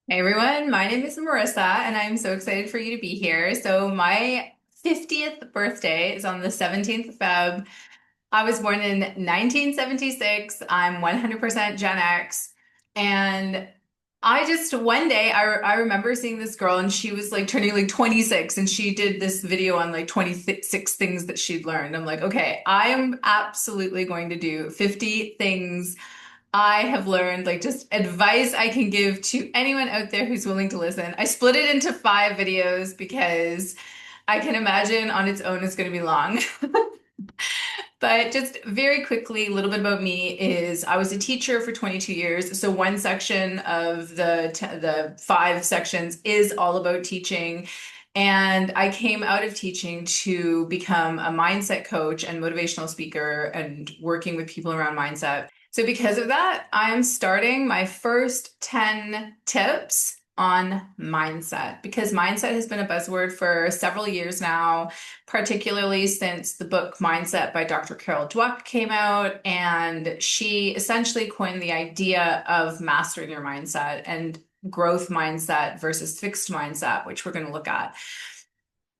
Hey everyone, my name is Marissa and I'm so excited for you to be here. So my 50th birthday is on the 17th of Feb. I was born in 1976. I'm 100% Gen X. And I just one day I remember seeing this girl and she was like turning like 26 and she did this video on like 26 things that she'd learned. I'm like, okay, I am absolutely going to do 50 things I have learned, like just advice I can give to anyone out there who's willing to listen. I split it into 5 videos because I can imagine on its own it's going to be long. But just very quickly, a little bit about me is I was a teacher for 22 years. So one section of the 5 sections is all about teaching. And I came out of teaching to become a mindset coach and motivational speaker and working with people around mindset. So because of that, I'm starting my first 10 tips on mindset because mindset has been a buzzword for several years now, particularly since the book Mindset by Dr. Carol Dweck came out. And she essentially coined the idea of mastering your mindset and growth mindset versus fixed mindset, which we're going to look at.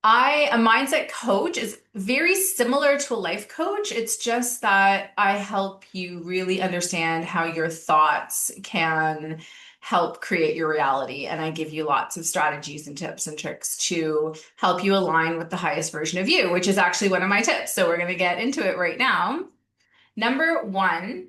A mindset coach is very similar to a life coach. It's just that I help you really understand how your thoughts can help create your reality. And I give you lots of strategies and tips and tricks to help you align with the highest version of you, which is actually one of my tips. So we're going to get into it right now. Number one,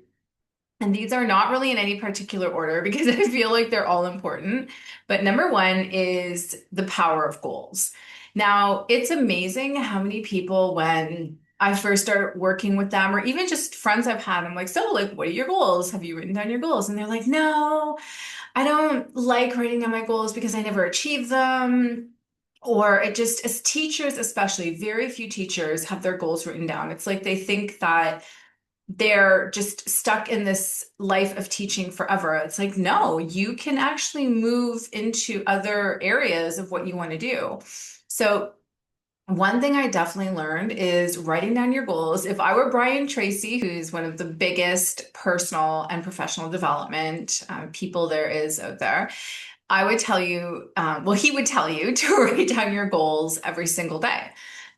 and these are not really in any particular order because I feel like they're all important. But number one is the power of goals. Now, it's amazing how many people, when I first start working with them, or even just friends I've had, I'm like, so, like, what are your goals? Have you written down your goals? And they're like, no, I don't like writing down my goals because I never achieve them. Or it just, as teachers, especially, very few teachers have their goals written down. It's like they think that they're just stuck in this life of teaching forever. It's like, no, you can actually move into other areas of what you want to do. So, one thing I definitely learned is writing down your goals. If I were Brian Tracy, who's one of the biggest personal and professional development people there is out there, I would tell you, well, he would tell you to write down your goals every single day.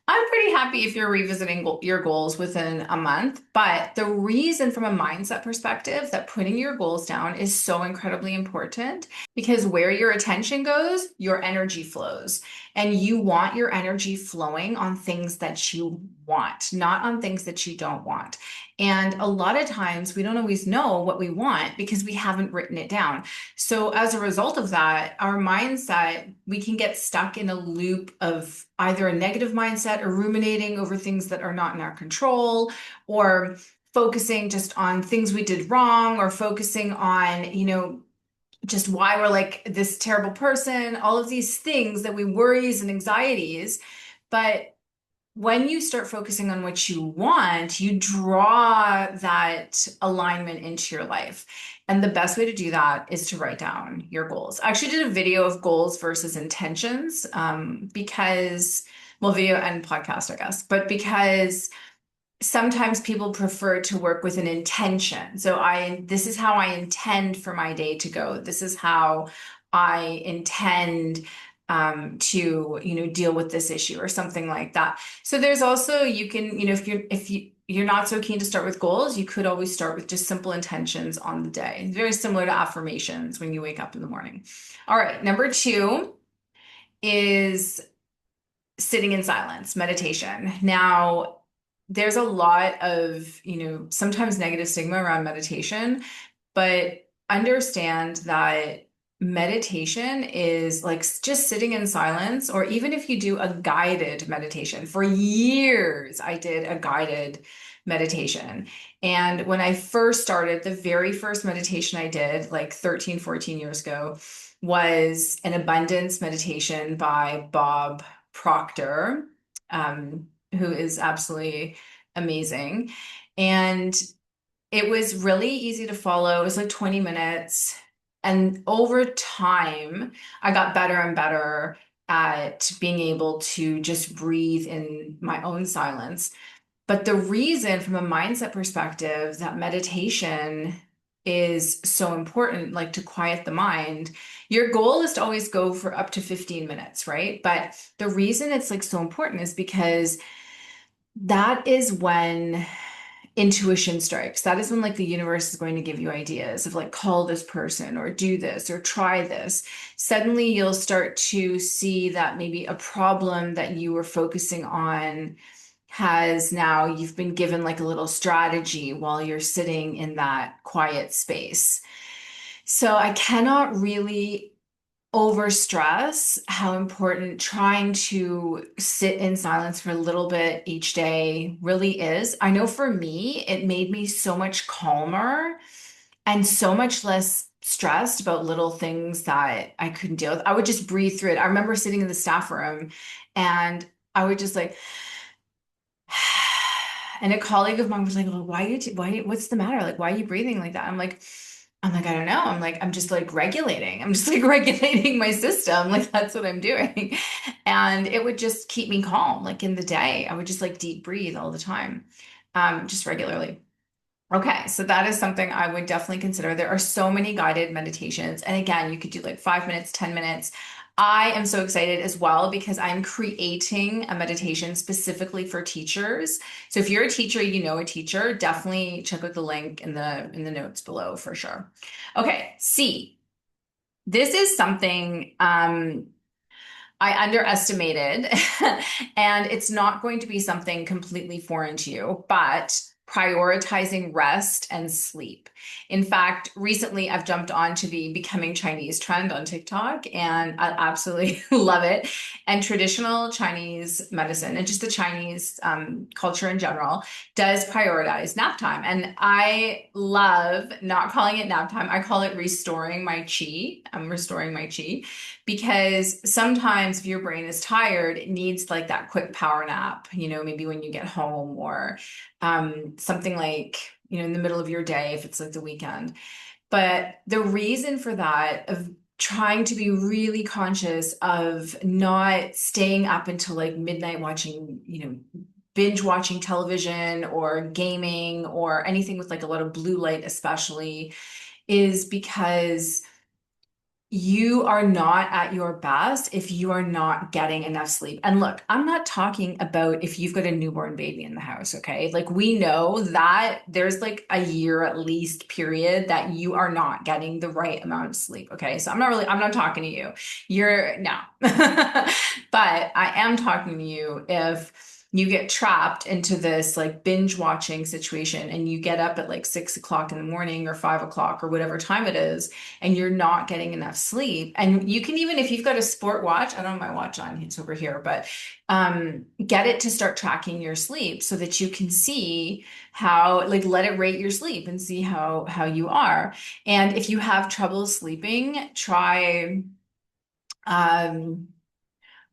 I'm pretty happy if you're revisiting your goals within a month, but the reason from a mindset perspective that putting your goals down is so incredibly important because where your attention goes, your energy flows. And you want your energy flowing on things that you want, not on things that you don't want. And a lot of times we don't always know what we want because we haven't written it down. So, as a result of that, our mindset, we can get stuck in a loop of either a negative mindset or ruminating over things that are not in our control, or focusing just on things we did wrong, or focusing on, just why we're like this terrible person, all of these things that we worries and anxieties. But when you start focusing on what you want, you draw that alignment into your life. And the best way to do that is to write down your goals. I actually did a video of goals versus intentions because, well, video and podcast, I guess, but because sometimes people prefer to work with an intention. So this is how I intend for my day to go. This is how I intend to, deal with this issue or something like that. So there's also, you can, if you're not so keen to start with goals, you could always start with just simple intentions on the day. Very similar to affirmations when you wake up in the morning. All right, number two is sitting in silence, meditation. Now, there's a lot of, sometimes negative stigma around meditation, but understand that meditation is like just sitting in silence, or even if you do a guided meditation. For years, I did a guided meditation. And when I first started, the very first meditation I did, like 13, 14 years ago, was an abundance meditation by Bob Proctor, who is absolutely amazing. And it was really easy to follow. It was like 20 minutes. And over time, I got better and better at being able to just breathe in my own silence. But the reason, from a mindset perspective, that meditation is so important, like to quiet the mind. Your goal is to always go for up to 15 minutes, right? But the reason it's like so important is because that is when intuition strikes. That is when like the universe is going to give you ideas of like call this person or do this or try this. Suddenly you'll start to see that maybe a problem that you were focusing on has now you've been given like a little strategy while you're sitting in that quiet space. So I cannot really overstress how important trying to sit in silence for a little bit each day really is. I know for me, it made me so much calmer and so much less stressed about little things that I couldn't deal with. I would just breathe through it. I remember sitting in the staff room and I would just like, and a colleague of mine was like, well, what's the matter? Like, why are you breathing like that? I'm like, I don't know. I'm just like regulating. I'm just like regulating my system. Like that's what I'm doing. And it would just keep me calm. Like in the day, I would just like deep breathe all the time, just regularly. Okay, so that is something I would definitely consider. There are so many guided meditations. And again, you could do like 5 minutes, 10 minutes. I am so excited as well because I'm creating a meditation specifically for teachers. So if you're a teacher, you know a teacher, definitely check out the link in the notes below for sure. Okay, C. This is something I underestimated, and it's not going to be something completely foreign to you, but prioritizing rest and sleep. In fact, recently I've jumped onto the becoming Chinese trend on TikTok, and I absolutely love it. And traditional Chinese medicine and just the Chinese culture in general does prioritize nap time. And I love not calling it nap time. I call it restoring my chi. I'm restoring my chi because sometimes if your brain is tired, it needs like that quick power nap, maybe when you get home or something like, in the middle of your day, if it's like the weekend. But the reason for that, of trying to be really conscious of not staying up until like midnight watching, binge watching television or gaming or anything with like a lot of blue light, especially, is because you are not at your best if you are not getting enough sleep. And look, I'm not talking about if you've got a newborn baby in the house, okay? Like we know that there's like a year at least period that you are not getting the right amount of sleep, okay? So I'm not talking to you. You're no. But I am talking to you if you get trapped into this like binge watching situation and you get up at like 6 o'clock in the morning or 5 o'clock or whatever time it is and you're not getting enough sleep. And you can even, if you've got a sport watch, I don't have my watch on, it's over here, but get it to start tracking your sleep so that you can see how, like, let it rate your sleep and see how you are. And if you have trouble sleeping, try, um,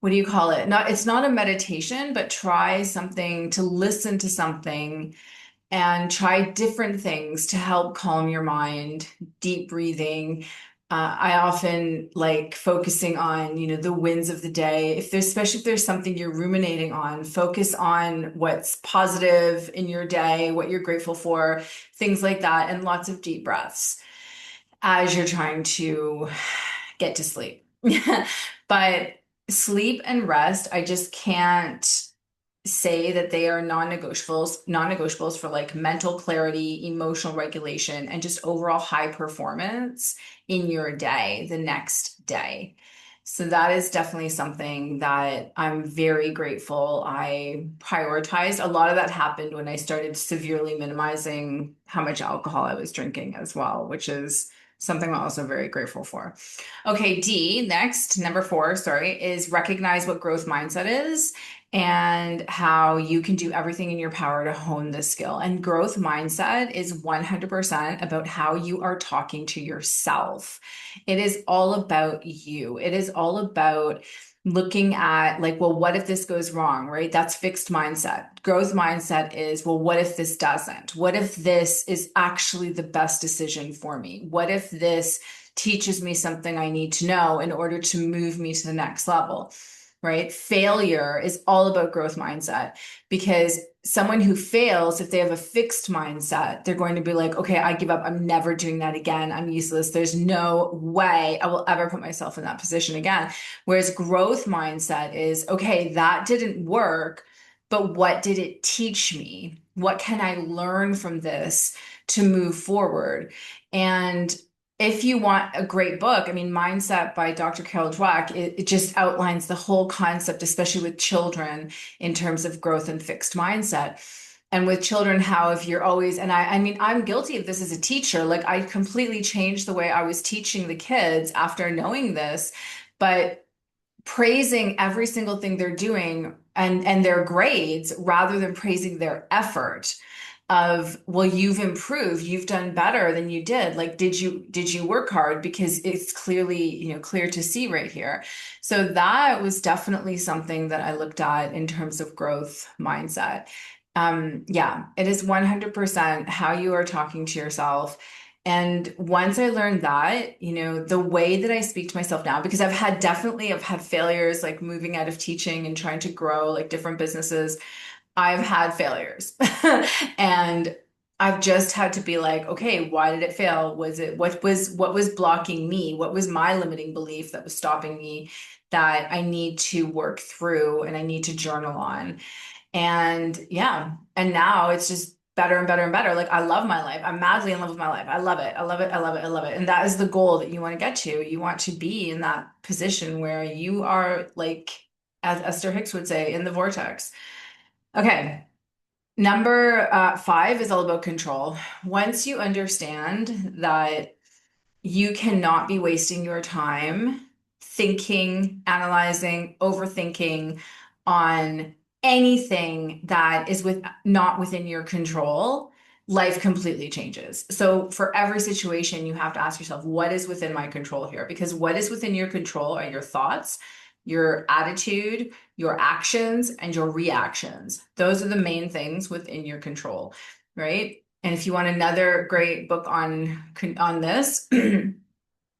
what do you call it? It's not a meditation, but try something to listen to something and try different things to help calm your mind, deep breathing. I often like focusing on, the wins of the day. Especially if there's something you're ruminating on, focus on what's positive in your day, what you're grateful for, things like that, and lots of deep breaths as you're trying to get to sleep. But sleep and rest, I just can't say that they are non-negotiables for like mental clarity, emotional regulation, and just overall high performance in your day, the next day. So that is definitely something that I'm very grateful I prioritized. A lot of that happened when I started severely minimizing how much alcohol I was drinking as well, which is something I'm also very grateful for. Okay, D, next, number 4, sorry, is recognize what growth mindset is and how you can do everything in your power to hone this skill. And growth mindset is 100% about how you are talking to yourself. It is all about you. It is all about looking at like, well, what if this goes wrong, right? That's fixed mindset. Growth mindset is, well, what if this doesn't? What if this is actually the best decision for me? What if this teaches me something I need to know in order to move me to the next level? Right? Failure is all about growth mindset because someone who fails, if they have a fixed mindset, they're going to be like, okay, I give up. I'm never doing that again. I'm useless. There's no way I will ever put myself in that position again. Whereas growth mindset is, okay, that didn't work, but what did it teach me? What can I learn from this to move forward? And if you want a great book, I mean, Mindset by Dr. Carol Dweck, it just outlines the whole concept, especially with children, in terms of growth and fixed mindset. And with children, how if you're always, and I mean, I'm guilty of this as a teacher. Like I completely changed the way I was teaching the kids after knowing this, but praising every single thing they're doing and their grades rather than praising their effort of, well, you've improved, you've done better than you did. Like did you work hard? Because it's clearly, clear to see right here. So that was definitely something that I looked at in terms of growth mindset. Yeah, it is 100% how you are talking to yourself. And once I learned that, the way that I speak to myself now, because I've had failures like moving out of teaching and trying to grow like different businesses. I've had failures. And I've just had to be like, okay, why did it fail? What was blocking me? What was my limiting belief that was stopping me that I need to work through and I need to journal on? And yeah, and now it's just better and better and better. Like I love my life. I'm madly in love with my life. I love it. I love it. I love it. I love it. And that is the goal that you want to get to. You want to be in that position where you are like, as Esther Hicks would say, in the vortex. Okay. Number 5 is all about control. Once you understand that you cannot be wasting your time thinking, analyzing, overthinking on anything that is not within your control, life completely changes. So for every situation, you have to ask yourself, what is within my control here? Because what is within your control are your thoughts, your attitude, your actions, and your reactions. Those are the main things within your control, right? And if you want another great book on this,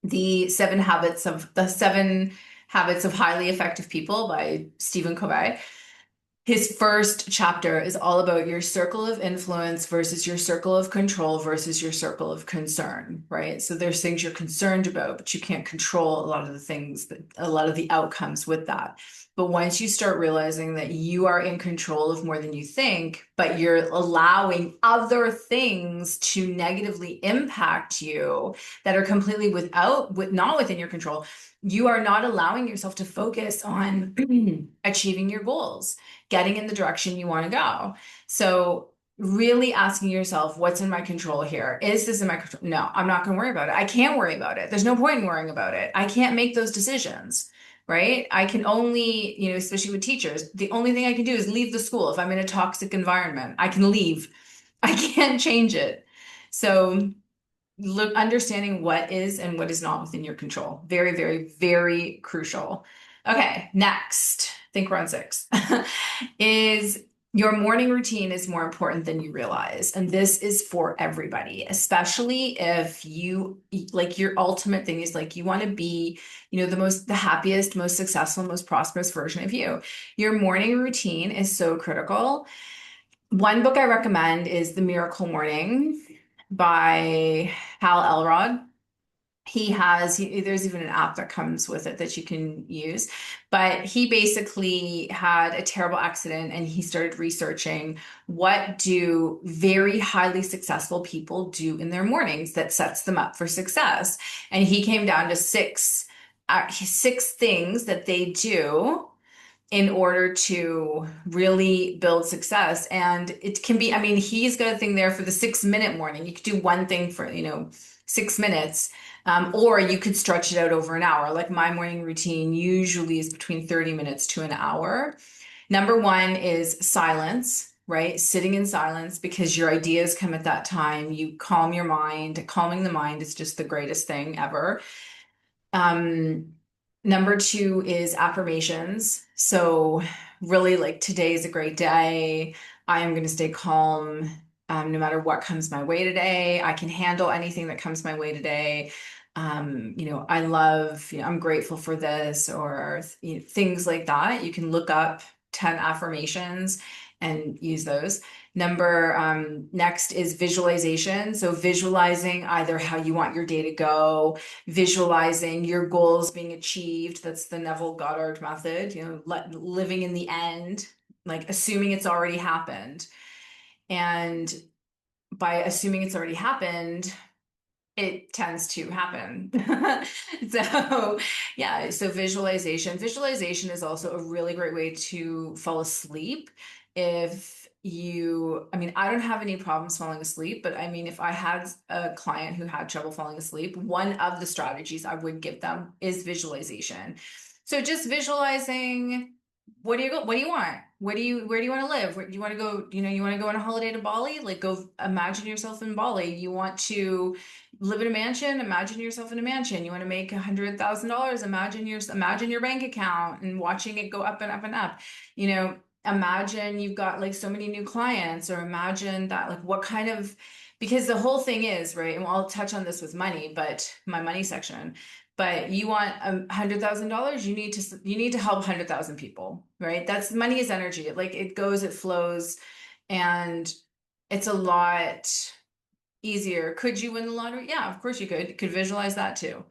the seven habits of highly effective people by Stephen Covey. His first chapter is all about your circle of influence versus your circle of control versus your circle of concern, right? So there's things you're concerned about, but you can't control a lot of the outcomes with that. But once you start realizing that you are in control of more than you think, but you're allowing other things to negatively impact you that are completely not within your control, you are not allowing yourself to focus on achieving your goals, getting in the direction you want to go. So really asking yourself, what's in my control here? Is this in my control? No, I'm not going to worry about it. I can't worry about it. There's no point in worrying about it. I can't make those decisions, right? I can only, especially with teachers, the only thing I can do is leave the school. If I'm in a toxic environment, I can leave. I can't change it. So understanding what is and what is not within your control. Very, very, very crucial. Okay, next, I think we're on 6, is your morning routine is more important than you realize. And this is for everybody, especially if you like your ultimate thing is like you want to be, the happiest, most successful, most prosperous version of you. Your morning routine is so critical. One book I recommend is The Miracle Morning by Hal Elrod. There's even an app that comes with it that you can use. But he basically had a terrible accident and he started researching what do very highly successful people do in their mornings that sets them up for success. And he came down to six things that they do in order to really build success. And it can be, I mean, he's got a thing there for the 6-minute morning. You could do one thing for, 6 minutes, or you could stretch it out over an hour. Like my morning routine usually is between 30 minutes to an hour. Number 1 is silence, right? Sitting in silence because your ideas come at that time. You calm your mind. Calming the mind is just the greatest thing ever. Number 2 is affirmations. So really like today is a great day. I am going to stay calm, no matter what comes my way today. I can handle anything that comes my way today. I love, I'm grateful for this or things like that. You can look up 10 affirmations and use those. Next is visualization. So visualizing either how you want your day to go, visualizing your goals being achieved. That's the Neville Goddard method, living in the end, like assuming it's already happened. And by assuming it's already happened, it tends to happen. So, yeah, so visualization. Visualization is also a really great way to fall asleep. I mean, I don't have any problems falling asleep, but I mean, if I had a client who had trouble falling asleep, one of the strategies I would give them is visualization. So just visualizing, what do you want? Where do you want to live? Where do you want to go? You want to go on a holiday to Bali? Like go imagine yourself in Bali. You want to live in a mansion? Imagine yourself in a mansion. You want to make $100,000? Imagine your bank account and watching it go up and up and up. Imagine you've got like so many new clients, or imagine that like what kind of, because the whole thing is, right? And I'll touch on this with money, but my money section. But you want $100,000, you need to help 100,000 people, right? That's money is energy. Like it goes, it flows, and it's a lot easier. Could you win the lottery? Yeah, of course you could. You could visualize that too.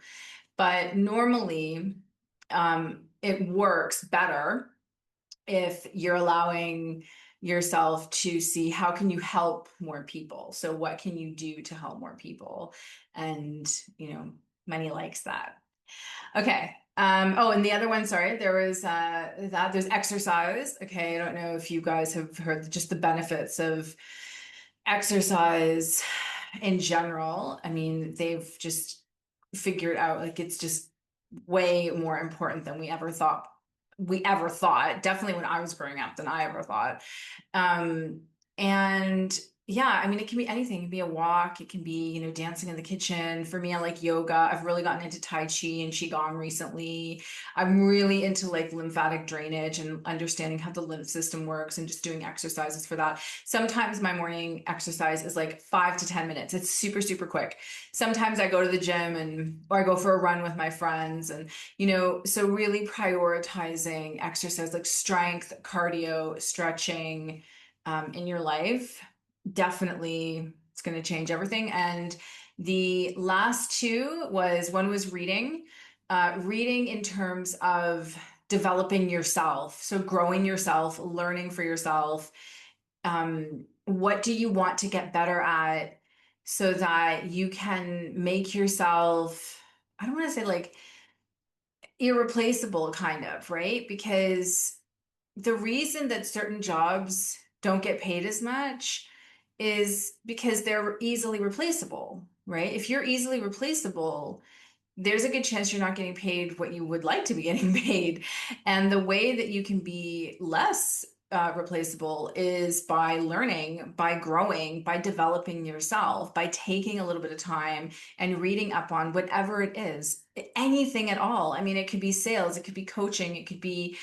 But normally, it works better if you're allowing yourself to see how can you help more people. So what can you do to help more people? And, money likes that. Okay. Oh, and the other one, sorry, there was there's exercise. Okay, I don't know if you guys have heard just the benefits of exercise in general. I mean, they've just figured out like it's just way more important than we ever thought. Definitely when I was growing up than I ever thought. Um, and yeah, I mean, it can be anything. It can be a walk. It can be, dancing in the kitchen. For me, I like yoga. I've really gotten into Tai Chi and Qigong recently. I'm really into like lymphatic drainage and understanding how the lymph system works and just doing exercises for that. Sometimes my morning exercise is like 5 to 10 minutes. It's super, super quick. Sometimes I go to the gym or I go for a run with my friends, and so really prioritizing exercise like strength, cardio, stretching in your life, definitely it's going to change everything. And the last two one was reading, reading in terms of developing yourself. So growing yourself, learning for yourself. What do you want to get better at so that you can make yourself, I don't want to say like irreplaceable, kind of, right? Because the reason that certain jobs don't get paid as much is because they're easily replaceable, right? If you're easily replaceable, there's a good chance you're not getting paid what you would like to be getting paid. And the way that you can be less replaceable is by learning, by growing, by developing yourself, by taking a little bit of time and reading up on whatever it is, anything at all. I mean, it could be sales, it could be coaching, it could be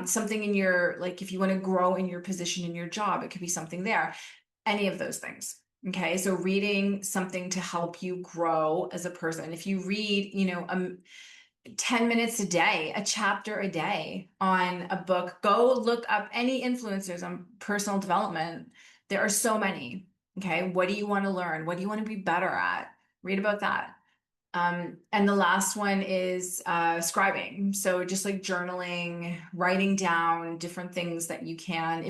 something in like if you want to grow in your position in your job, it could be something there, any of those things. Okay, so reading something to help you grow as a person. If you read, 10 minutes a day, a chapter a day on a book, go look up any influencers on personal development. There are so many. Okay, what do you want to learn? What do you want to be better at? Read about that. And the last one is scribing. So just like journaling, writing down different things that you can.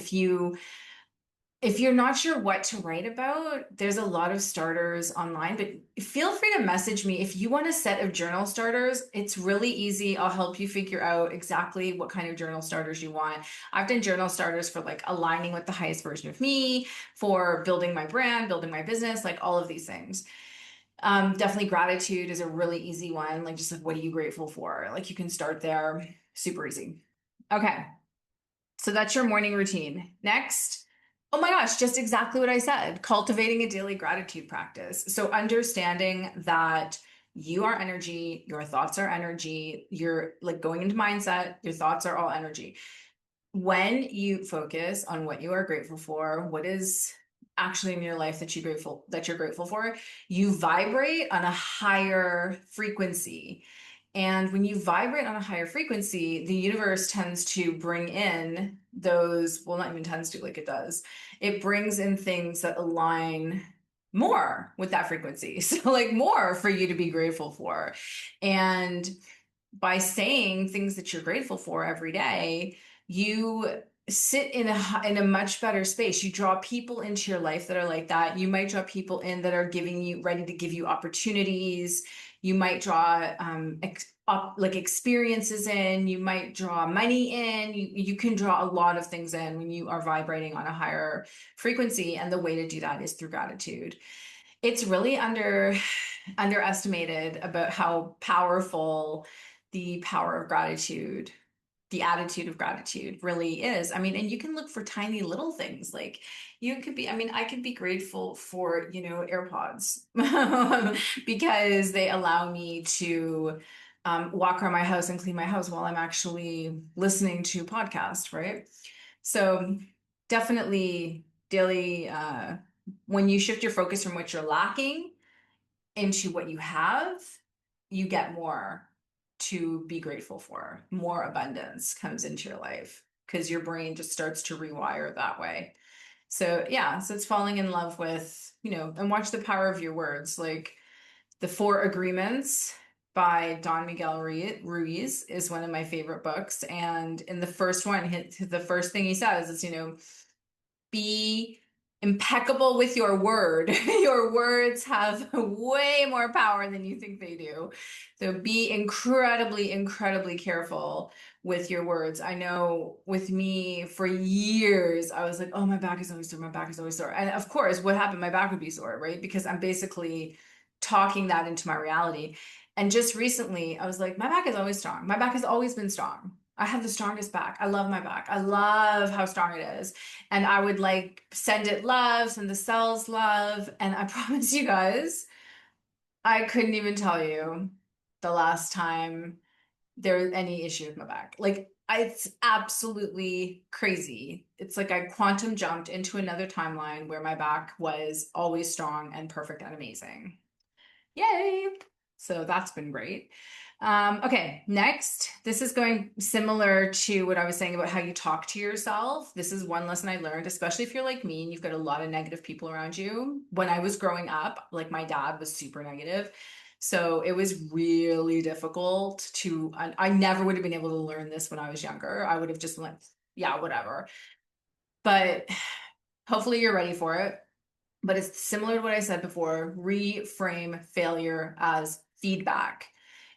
If you're not sure what to write about, there's a lot of starters online, but feel free to message me if you want a set of journal starters. It's really easy. I'll help you figure out exactly what kind of journal starters you want. I've done journal starters for like aligning with the highest version of me, for building my brand, building my business, like all of these things. Definitely gratitude is a really easy one. Like just like, what are you grateful for? Like you can start there, super easy. Okay. So that's your morning routine. Next, oh my gosh, just exactly what I said, cultivating a daily gratitude practice. So understanding that you are energy, your thoughts are energy, you're like going into mindset, your thoughts are all energy. When you focus on what you are grateful for, what is actually in your life that you're grateful for, you vibrate on a higher frequency. And when you vibrate on a higher frequency, the universe tends to bring in those, well, not even tends to, like it does. It brings in things that align more with that frequency. So, like, more for you to be grateful for. And by saying things that you're grateful for every day, you sit in a much better space. You draw people into your life that are like that. You might draw people in that are giving you ready to give you opportunities. You might draw like experiences in. You might draw money in. You can draw a lot of things in when you are vibrating on a higher frequency. And the way to do that is through gratitude. It's really underestimated about how powerful the power of gratitude, the attitude of gratitude really is. I mean, and you can look for tiny little things like you could be, I mean, I could be grateful for, AirPods because they allow me to walk around my house and clean my house while I'm actually listening to podcasts, right? So definitely daily, when you shift your focus from what you're lacking into what you have, you get more to be grateful for. More abundance comes into your life because your brain just starts to rewire that way. So, yeah, so it's falling in love with, and watch the power of your words. Like The Four Agreements by Don Miguel Ruiz is one of my favorite books. And in the first one, the first thing he says is, be impeccable with your word. Your words have way more power than you think they do. So be incredibly, incredibly careful with your words. I know with me for years, I was like, oh, my back is always sore. My back is always sore. And of course, what happened? My back would be sore, right? Because I'm basically talking that into my reality. And just recently, I was like, my back is always strong. My back has always been strong. I have the strongest back. I love my back. I love how strong it is. And I would like send it love, send the cells love. And I promise you guys, I couldn't even tell you the last time there was any issue with my back. Like, it's absolutely crazy. It's like I quantum jumped into another timeline where my back was always strong and perfect and amazing. Yay! So that's been great. Okay, next, this is going similar to what I was saying about how you talk to yourself. This is one lesson I learned, especially if you're like me and you've got a lot of negative people around you. When I was growing up, like my dad was super negative. So it was really difficult I never would have been able to learn this when I was younger. I would have just been like, yeah, whatever. But hopefully you're ready for it. But it's similar to what I said before, reframe failure as feedback.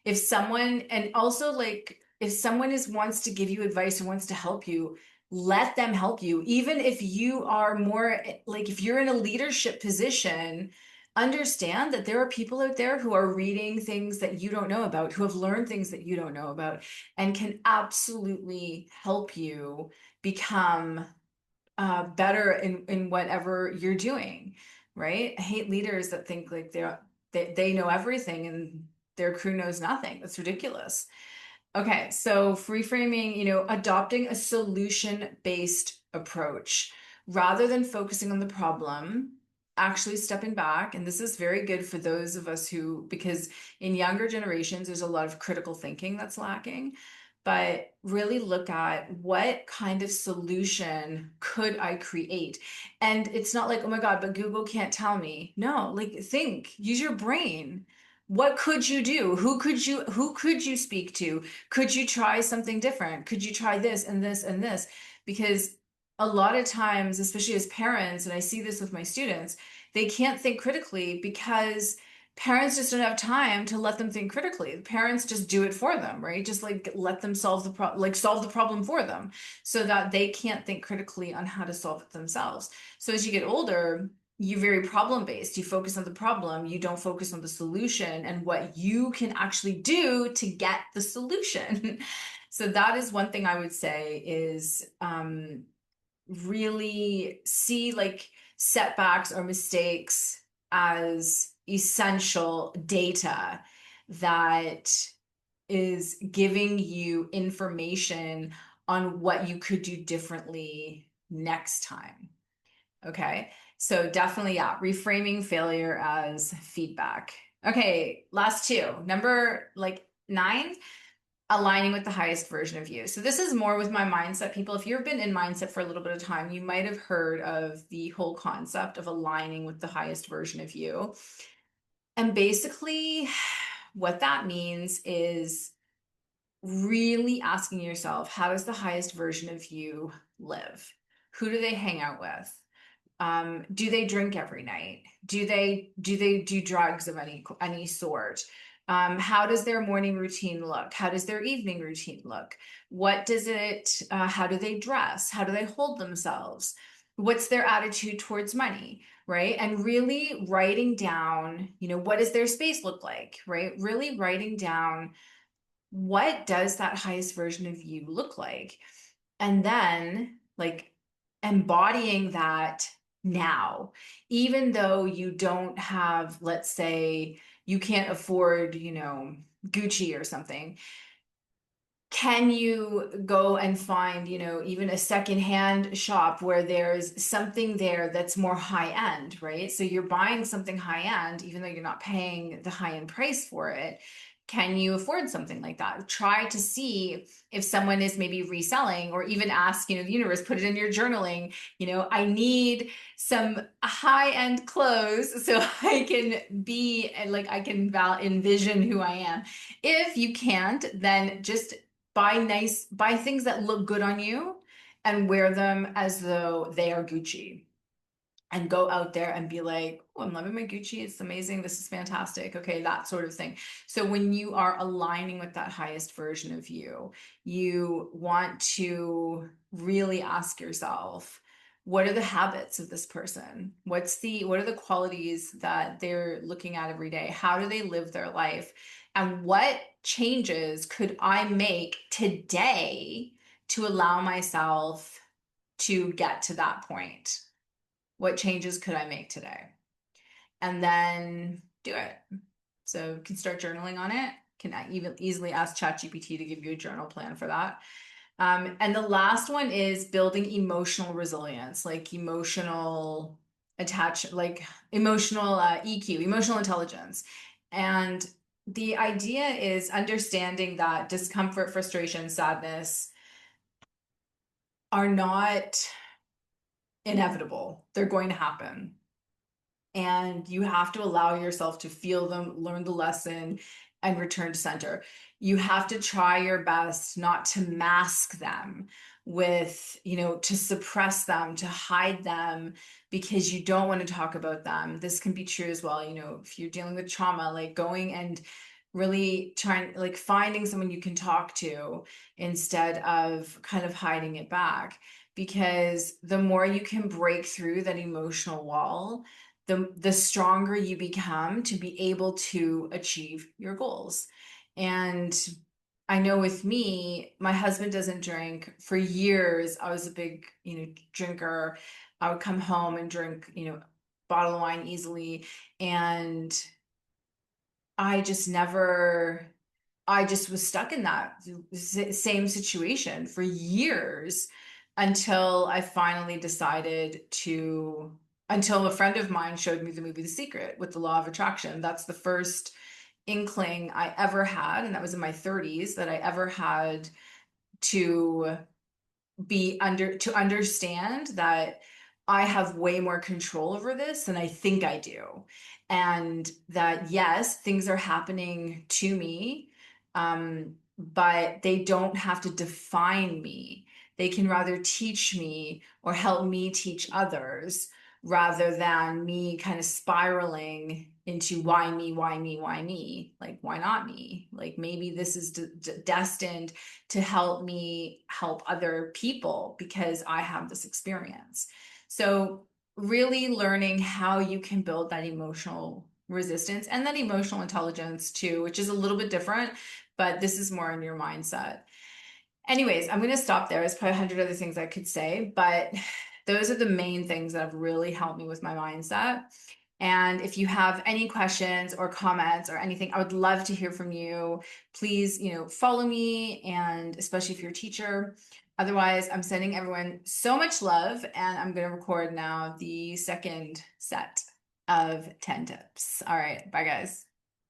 If someone, and also like, if someone wants to give you advice or wants to help you, let them help you. Even if you are more, like, if you're in a leadership position, understand that there are people out there who are reading things that you don't know about, who have learned things that you don't know about, and can absolutely help you become better in whatever you're doing, right? I hate leaders that think like they know everything and their crew knows nothing. That's ridiculous. Okay, so reframing, adopting a solution-based approach rather than focusing on the problem, actually stepping back. And this is very good for those of us because in younger generations, there's a lot of critical thinking that's lacking. But really look at what kind of solution could I create? And it's not like, oh my God, but Google can't tell me. No, like think, use your brain. What could you do? Who could you speak to? Could you try something different? Could you try this and this and this? Because a lot of times, especially as parents, and I see this with my students, they can't think critically because parents just don't have time to let them think critically. Parents just do it for them, right? Just like let them solve the problem for them so that they can't think critically on how to solve it themselves. So as you get older, you're very problem based. You focus on the problem, you don't focus on the solution and what you can actually do to get the solution. So that is one thing I would say is really see like setbacks or mistakes as essential data that is giving you information on what you could do differently next time. Okay. So definitely, yeah, reframing failure as feedback. Okay, last two. Number like 9, aligning with the highest version of you. So this is more with my mindset people. If you've been in mindset for a little bit of time, you might have heard of the whole concept of aligning with the highest version of you. And basically, what that means is really asking yourself, how does the highest version of you live? Who do they hang out with? Do they drink every night? Do they do drugs of any sort? How does their morning routine look? How does their evening routine look? What does it, how do they dress? How do they hold themselves? What's their attitude towards money, right? And really writing down, what does their space look like, right? Really writing down, what does that highest version of you look like? And then like embodying that now, even though you don't have, let's say you can't afford, Gucci or something, can you go and find, even a secondhand shop where there's something there that's more high end, right? So you're buying something high end, even though you're not paying the high end price for it. Can you afford something like that? Try to see if someone is maybe reselling, or even ask, the universe, put it in your journaling, I need some high end clothes so I can be like, I can envision who I am. If you can't, then just buy things that look good on you and wear them as though they are Gucci, and go out there and be like, oh, I'm loving my Gucci. It's amazing. This is fantastic. Okay, that sort of thing. So when you are aligning with that highest version of you, you want to really ask yourself, what are the habits of this person? What are the qualities that they're looking at every day? How do they live their life? And what changes could I make today to allow myself to get to that point? What changes could I make today? And then do it. So you can start journaling on it. Can even easily ask ChatGPT to give you a journal plan for that. And the last one is building emotional resilience, like emotional like emotional EQ, emotional intelligence. And the idea is understanding that discomfort, frustration, sadness are not inevitable. They're going to happen. And you have to allow yourself to feel them, learn the lesson, and return to center. You have to try your best not to mask them with, to suppress them, to hide them, because you don't want to talk about them. This can be true as well. If you're dealing with trauma, like going and really trying, like finding someone you can talk to instead of kind of hiding it back. Because the more you can break through that emotional wall, the stronger you become to be able to achieve your goals. And I know with me, my husband doesn't drink. For years, I was a big, drinker. I would come home and drink, bottle of wine easily. And I just never, I just was stuck in that same situation for years, until I finally decided to, until a friend of mine showed me the movie The Secret with the law of attraction. That's the first inkling I ever had, and that was in my 30s, that I ever had to to understand that I have way more control over this than I think I do. And that, yes, things are happening to me, but they don't have to define me. They can rather teach me or help me teach others, rather than me kind of spiraling into why me, why me, why me? Like, why not me? Like, maybe this is destined to help me help other people because I have this experience. So really learning how you can build that emotional resistance and that emotional intelligence too, which is a little bit different, but this is more in your mindset. Anyways, I'm going to stop there. There's probably 100 other things I could say, but those are the main things that have really helped me with my mindset. And if you have any questions or comments or anything, I would love to hear from you. Please, follow me, and especially if you're a teacher. Otherwise, I'm sending everyone so much love, and I'm going to record now the second set of 10 tips. All right, bye guys.